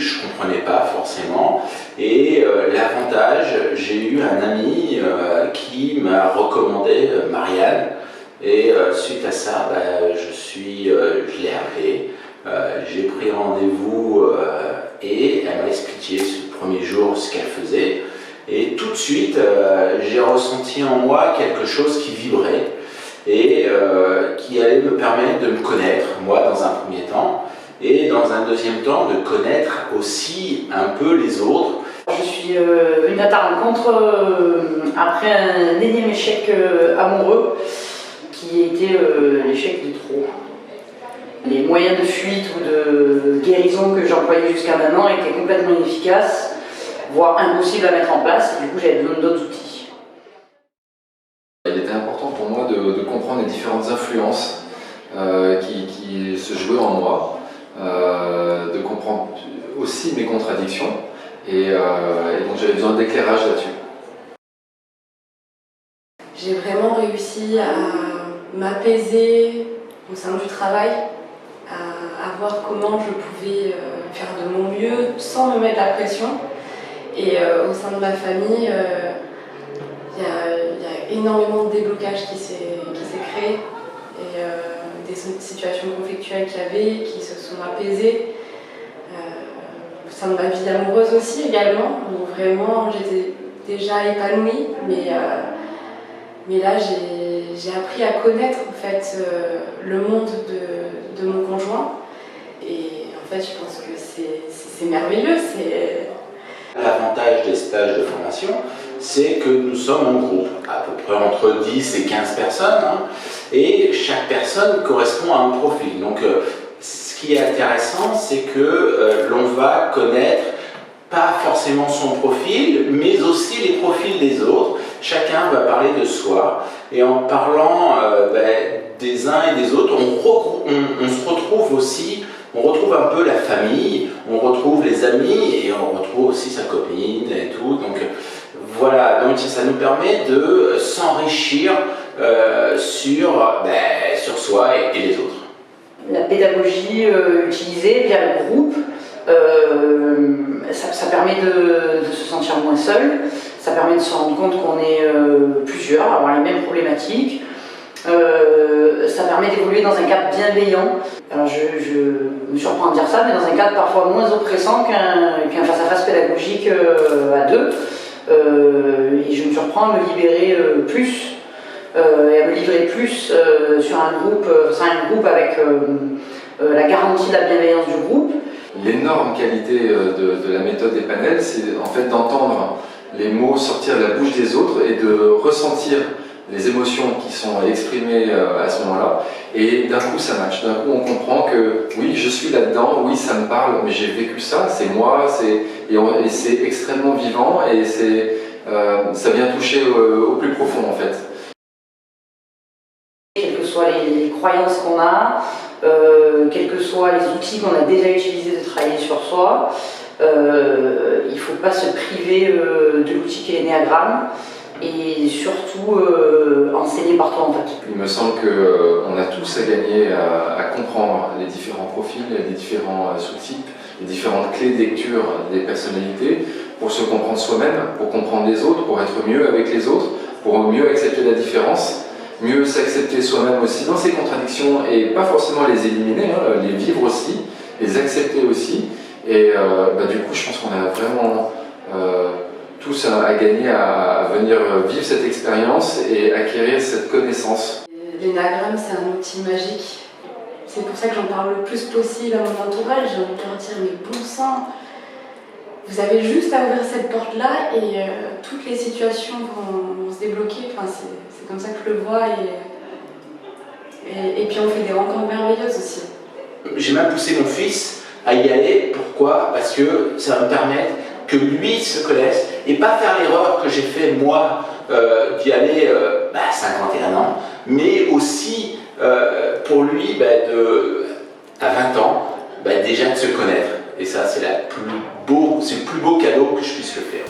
je ne comprenais pas forcément. Et l'avantage, j'ai eu un ami qui m'a recommandé Marianne. Et suite à ça, je l'ai appelée, j'ai pris rendez-vous et elle m'a expliqué ce premier jour ce qu'elle faisait. Et tout de suite, j'ai ressenti en moi quelque chose qui vibrait et qui allait me permettre de me connaître, moi dans un premier temps, et dans un deuxième temps de connaître aussi un peu les autres. Je suis venue à ta rencontre après un énième échec amoureux qui était l'échec de trop. Les moyens de fuite ou de guérison que j'employais jusqu'à maintenant étaient complètement inefficaces, voire impossibles à mettre en place, et du coup j'avais besoin d'autres outils. Il était important pour moi de comprendre les différentes influences qui se jouaient en moi, de comprendre aussi mes contradictions, et donc j'avais besoin d'éclairage là-dessus. J'ai vraiment réussi à m'apaiser au sein du travail, à voir comment je pouvais faire de mon mieux sans me mettre la pression. Et au sein de ma famille, il y a énormément de déblocage qui s'est créé et des situations conflictuelles qu'il y avait qui se sont apaisées. Au sein de ma vie amoureuse aussi également, où vraiment j'étais déjà épanouie, mais là j'ai appris à connaître en fait le monde de mon conjoint, et en fait je pense que c'est merveilleux. L'avantage des stages de formation, c'est que nous sommes en groupe, à peu près entre 10 et 15 personnes, et chaque personne correspond à un profil. Donc ce qui est intéressant, c'est que l'on va connaître pas forcément son profil, mais aussi les profils des autres. Chacun va parler de soi, et en parlant des uns et des autres, on se retrouve aussi, on retrouve un peu la famille, on retrouve les amis, et on retrouve aussi sa copine et tout. Donc voilà, donc ça nous permet de s'enrichir sur soi et les autres. La pédagogie utilisée via le groupe, ça permet de se sentir moins seul, ça permet de se rendre compte qu'on est plusieurs, avoir les mêmes problématiques, ça permet d'évoluer dans un cadre bienveillant. Alors je me surprends à dire ça, mais dans un cadre parfois moins oppressant qu'un face-à-face pédagogique à deux. Et je me surprends à me libérer plus et à me livrer plus sur un groupe avec la garantie de la bienveillance du groupe. L'énorme qualité de la méthode des panels, c'est en fait d'entendre les mots sortir de la bouche des autres et de ressentir les émotions qui sont exprimées à ce moment-là, et d'un coup ça match, d'un coup on comprend que oui, je suis là-dedans, oui ça me parle, mais j'ai vécu ça, c'est moi, et c'est extrêmement vivant, et ça vient toucher au plus profond en fait. Quelles que soient les croyances qu'on a, quels que soient les outils qu'on a déjà utilisés de travailler sur soi, il ne faut pas se priver de l'outil qu'est l'énéagramme, et surtout enseigné par toi en fait. Il me semble qu'on a tous à gagner à comprendre les différents profils, les différents sous-types, les différentes clés de lecture des personnalités, pour se comprendre soi-même, pour comprendre les autres, pour être mieux avec les autres, pour mieux accepter la différence, mieux s'accepter soi-même aussi dans ses contradictions, et pas forcément les éliminer, les vivre aussi, les accepter aussi. Et du coup, je pense qu'on a vraiment tous à gagner à venir vivre cette expérience et acquérir cette connaissance. L'énéagramme, c'est un outil magique. C'est pour ça que j'en parle le plus possible à mon entourage. J'ai envie de leur dire, mais bon sang, vous avez juste à ouvrir cette porte-là et toutes les situations vont se débloquer. Enfin, c'est comme ça que je le vois, et puis on fait des rencontres merveilleuses aussi. J'ai même poussé mon fils à y aller. Pourquoi? Parce que ça va me permettre que lui se connaisse et pas faire l'erreur que j'ai fait moi d'y aller à 51 ans, mais aussi pour lui à 20 ans déjà de se connaître. Et ça, c'est le plus beau cadeau que je puisse le faire.